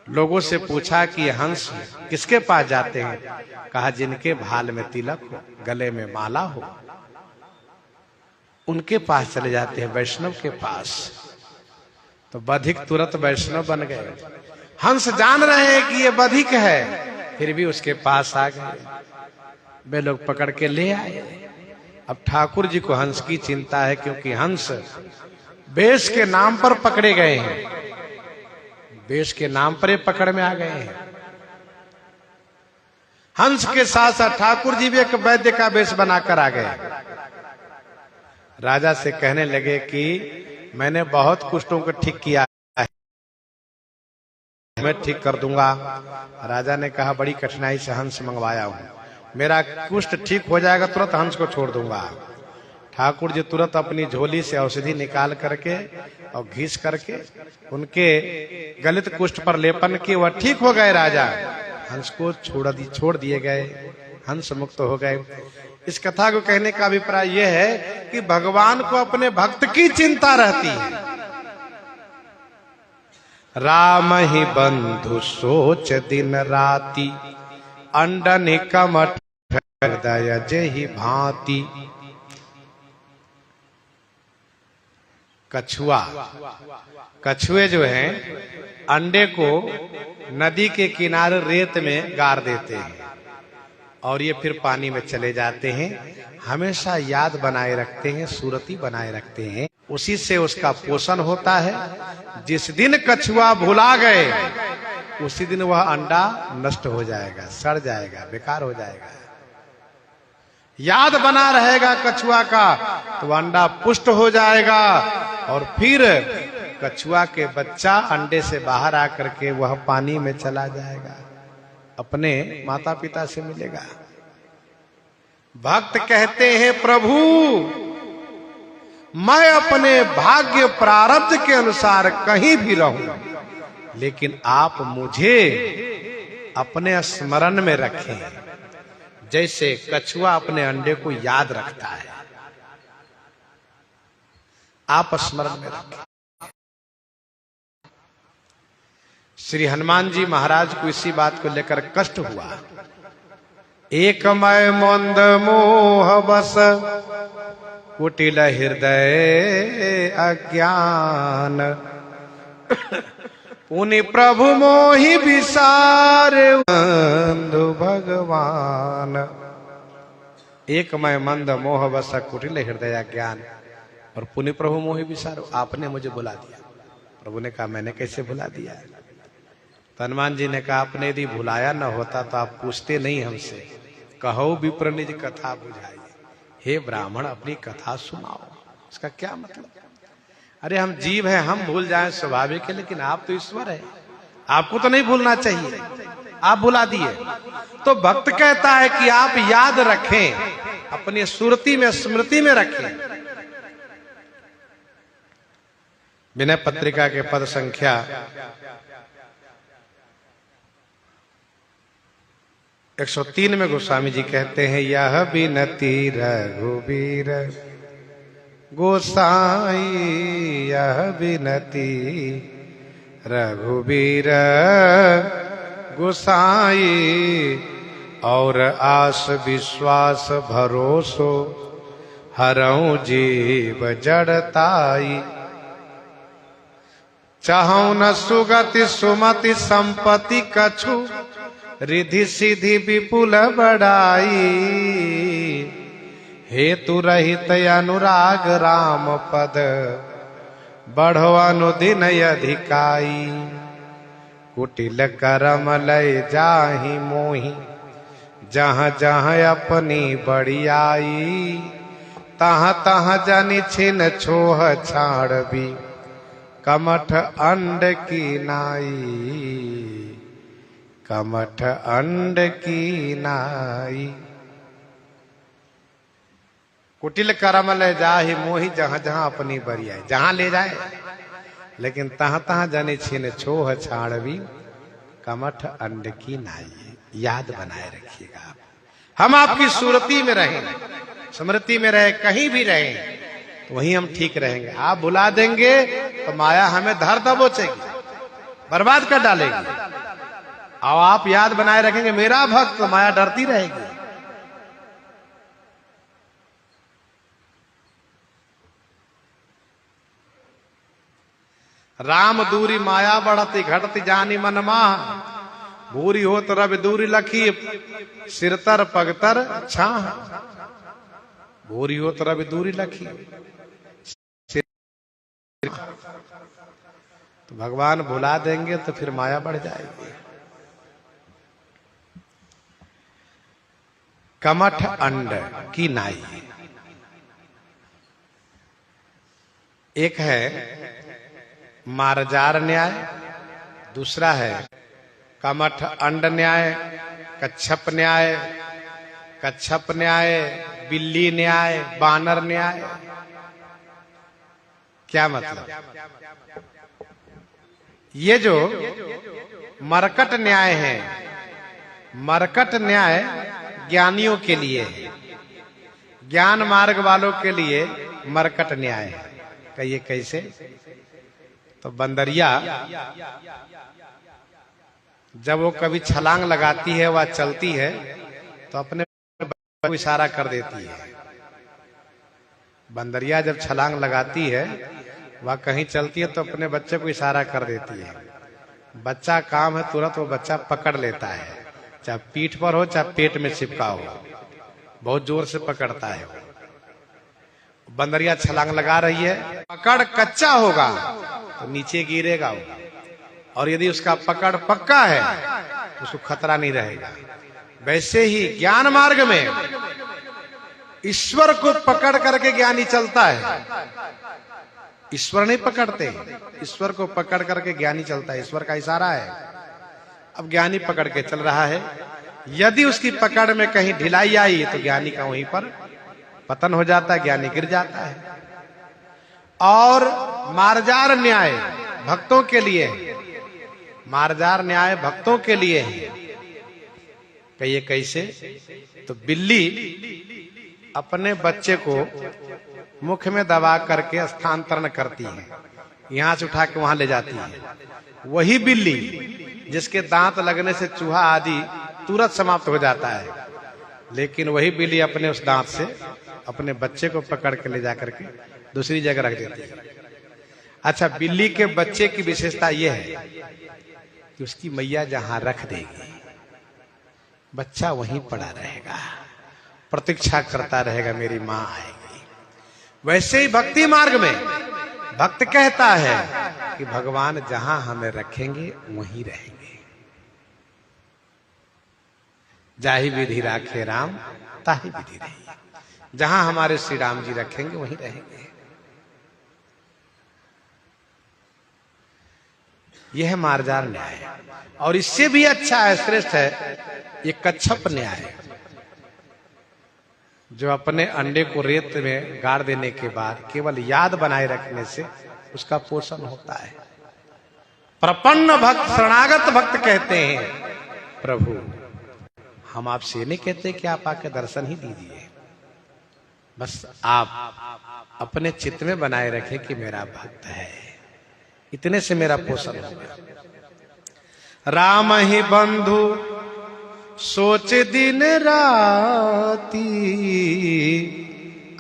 लोगों से पूछा कि हंस किसके पास जाते हैं? कहा, जिनके भाल में तिलक हो, गले में माला हो, उनके पास चले जाते हैं, वैष्णव के पास। तो बधिक तुरंत वैष्णव बन गए। हंस जान रहे हैं कि ये बधिक है, फिर भी उसके पास आ गए। वे लोग पकड़ के ले आए। अब ठाकुर जी को हंस की चिंता है, क्योंकि हंस वेश के नाम पर पकड़े गए हैं, वेश के नाम पर पकड़ में आ गए हैं। हंस के साथ साथ ठाकुर जी भी एक वैद्य का वेश बनाकर आ गए। राजा से कहने लगे कि मैंने बहुत कुष्ठों को ठीक किया है, मैं ठीक कर दूंगा। राजा ने कहा, बड़ी कठिनाई से हंस मंगवाया हूं, मेरा कुष्ठ ठीक हो जाएगा तुरंत हंस को छोड़ दूंगा। ठाकुर जी तुरंत अपनी झोली से औषधि निकाल करके और घिस करके उनके गलित कुष्ठ पर लेपन किए, वह ठीक हो गए। राजा हंस को छोड़ दिए गए, हंस मुक्त हो गए। इस कथा को कहने का अभिप्राय यह है कि भगवान को अपने भक्त की चिंता रहती है। राम ही बंधु सोच दिन राति, अंडन कमठ हृदय जेहि भांति। कछुआ, कछुए जो हैं अंडे को नदी के किनारे रेत में गाड़ देते हैं और ये फिर पानी में चले जाते हैं। हमेशा याद बनाए रखते हैं, सूरती बनाए रखते हैं, उसी से उसका पोषण होता है। जिस दिन कछुआ भुला गए उसी दिन वह अंडा नष्ट हो जाएगा, सड़ जाएगा, बेकार हो जाएगा। याद बना रहेगा कछुआ का तो अंडा पुष्ट हो जाएगा और फिर कछुआ के बच्चा अंडे से बाहर आकर के वह पानी में चला जाएगा, अपने माता पिता से मिलेगा। भक्त कहते हैं, प्रभु मैं अपने भाग्य प्रारब्ध के अनुसार कहीं भी रहूं, लेकिन आप मुझे अपने स्मरण में रखें, जैसे कछुआ अपने अंडे को याद रखता है। आप स्मरण में रखें। श्री हनुमान जी महाराज को इसी बात को लेकर कष्ट हुआ। एक मैं मंद मोह बस, कुटिल हृदय अज्ञान, पुनि प्रभु मोहि विसार बंधु भगवान। एक मैं मंद मोह बस, कुटिल हृदय ज्ञान, और पुनि प्रभु मोहि विसार। आपने मुझे बुला दिया। प्रभु ने कहा, मैंने कैसे भुला दिया? तो हनुमान जी ने कहा, आपने यदि भुलाया न होता तो आप पूछते नहीं हमसे, कहो विप्र निज कथा बुझाई। हे ब्राह्मण, अपनी कथा सुनाओ। इसका क्या मतलब? अरे हम जीव हैं, हम भूल जाएं स्वाभाविक है, लेकिन आप तो ईश्वर है, आपको तो नहीं भूलना चाहिए, आप भुला दिए। तो भक्त कहता है कि आप याद रखें, अपनी सुरती में, स्मृति में रखें। विनय पत्रिका के पद संख्या 103 में गोस्वामी जी कहते हैं, यह विनती रघुबीर गोसाई, यह विनती रघुबीर गोसाई, और आस विश्वास भरोसो हरऊं जीव जड़ताई। चाहूं न सुगति सुमति संपत्ति कछु, रिधि सिद्धि विपुल बढ़ाई। हेतु रहित अनुराग राम पद, बढ़ो अनुदिन अधिकाई। कुटिल करम लय जाहि मोहि, जहाँ जहाँ अपनी बड़ियाई। तहाँ तहाँ जनि छिन छोह छाड़बी, कमठ अंड की नाई, कमठ अंड की नाई। कुटिल करम ले जाहि मोहि, जहां जहां अपनी बरियाई, जहां ले जाए, लेकिन तहां तहां जाने छीन छोह छाड़वी, कमठ अंड की नाई। याद बनाए रखिएगा आप। हम आपकी सूरती में रहें, स्मृति में रहे, कहीं भी रहें, तो वहीं हम ठीक रहेंगे। आप भुला देंगे तो माया हमें धर दबोचेगी, बर्बाद कर डालेगी। और आप याद बनाए रखेंगे मेरा भक्त, तो माया डरती रहेगी। राम दूरी माया बढ़ती, घटती जानी मन माह। भूरी हो तो रवि दूरी लखी, सिरतर पगतर छाह। भूरी हो तो रवि दूरी लखी। तो भगवान भुला देंगे तो फिर माया बढ़ जाएगी। कमठ अंड की नाई। एक है मारजार न्याय, दूसरा है कमठ अंड न्याय, कच्छप न्याय, कच्छप न्याय, बिल्ली न्याय, बानर न्याय। क्या मतलब? ये जो मरकट न्याय है, मरकट न्याय ज्ञानियों के लिए है, ज्ञान मार्ग वालों के लिए मरकट न्याय है। कहिए कैसे? तो बंदरिया जब वो कभी छलांग लगाती है, वह चलती है, तो अपने को इशारा कर देती है। बंदरिया जब छलांग लगाती है, वह कहीं चलती है, तो अपने बच्चे को इशारा कर देती है। बच्चा काम है, तुरंत वो बच्चा पकड़ लेता है, चाहे पीठ पर हो चाहे पेट में चिपका हो, बहुत जोर से पकड़ता है। बंदरिया छलांग लगा रही है, पकड़ कच्चा होगा तो नीचे गिरेगा वो, और यदि उसका पकड़ पक्का है तो उसको खतरा नहीं रहेगा। वैसे ही ज्ञान मार्ग में ईश्वर को पकड़ करके ज्ञानी चलता है। ईश्वर नहीं पकड़ते, ईश्वर को पकड़ करके ज्ञानी चलता है। ईश्वर का इशारा है। अब ज्ञानी पकड़ के चल रहा है, यदि उसकी पकड़ में कहीं ढिलाई आई तो ज्ञानी का वहीं पर पतन हो जाता है, ज्ञानी गिर जाता है। और मार्जार न्याय भक्तों के लिए, मार्जार न्याय भक्तों के लिए है। कहिए कैसे? तो बिल्ली अपने बच्चे को मुख में दबा करके स्थानांतरण करती है, यहां से उठा के वहां ले जाती है। वही बिल्ली जिसके दांत लगने से चूहा आदि तुरंत समाप्त हो जाता है, लेकिन वही बिल्ली अपने उस दांत से अपने बच्चे को पकड़ के ले जाकर के दूसरी जगह रख देती है। अच्छा, बिल्ली के बच्चे की विशेषता यह है कि उसकी मैया जहां रख देगी, बच्चा वहीं पड़ा रहेगा, प्रतीक्षा करता रहेगा मेरी मां आएगी। वैसे ही भक्ति मार्ग में भक्त कहता है कि भगवान जहां हमें रखेंगे वहीं रहेंगे। जाहि विधि राखे राम ताहि विधि रही। जहां हमारे श्री राम जी रखेंगे वहीं रहेंगे। यह है मार्जार न्याय। और इससे भी अच्छा है, श्रेष्ठ है, ये कच्छप न्याय, जो अपने अंडे को रेत में गाड़ देने के बाद केवल याद बनाए रखने से उसका पोषण होता है। प्रपन्न भक्त, शरणागत भक्त कहते हैं प्रभु हम आपसे ये नहीं कहते कि आप आके दर्शन ही दीजिए, बस आप अपने चित्त में बनाए रखें कि मेरा भक्त है, इतने से मेरा पोषण हो गया। राम ही बंधु सोच दिन राती,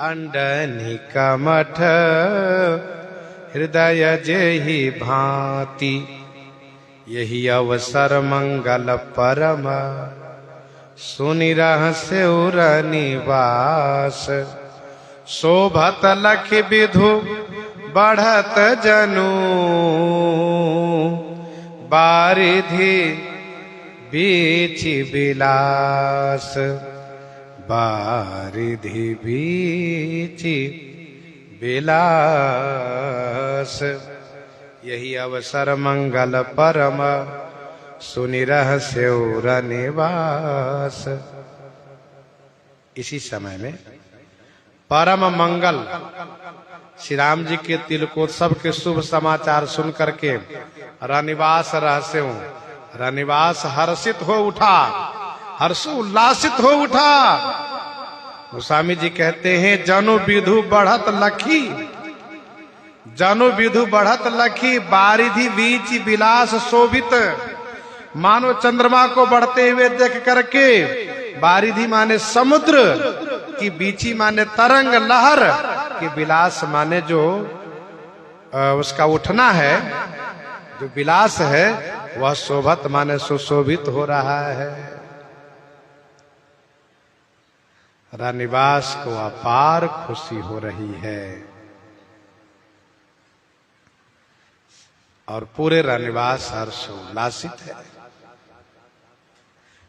अंडनी कमठ हृदय जेहि भांति, यही अवसर मंगल परम सुनि रहस्य उर निवास। शोभत लख विधु बढ़त जनु, बारिधि बीच बिलास, बारिधि बीच बिलास। यही अवसर मंगल परम सुनि रहस्य उर निवास। इसी समय में परम मंगल श्री राम जी के तिलकोत्सव के शुभ समाचार सुन करके रनिवास रहस्यों रनिवास हर्षित हो उठा, हर्षोल्लासित हो उठा। गोस्वामी जी कहते हैं जनु विधु बढ़त लखी, जनु विधु बढ़त लखी, बारिधि बीच बिलास शोभित। मानो चंद्रमा को बढ़ते हुए देख करके, बारिधि माने समुद्र की, बीची माने तरंग लहर की, बिलास माने जो उसका उठना है, जो बिलास है वह शोभत माने सुशोभित हो रहा है। रनिवास को अपार खुशी हो रही है और पूरे रनिवास हर्षोल्लासित है।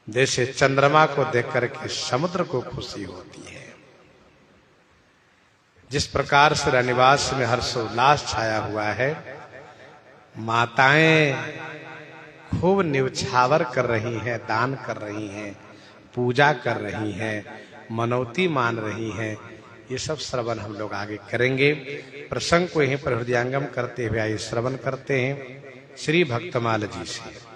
जैसे चंद्रमा को देख करके समुद्र को खुशी होती है, जिस प्रकार से रनिवास में हर्षोल्लास छाया हुआ है, माताएं खूब न्यौछावर कर रही हैं, दान कर रही हैं, पूजा कर रही हैं, मनौती मान रही हैं। ये सब श्रवण हम लोग आगे करेंगे। प्रसंग को यहीं पर हृदयंगम करते हुए आइए श्रवण करते हैं श्री भक्तमाल जी से।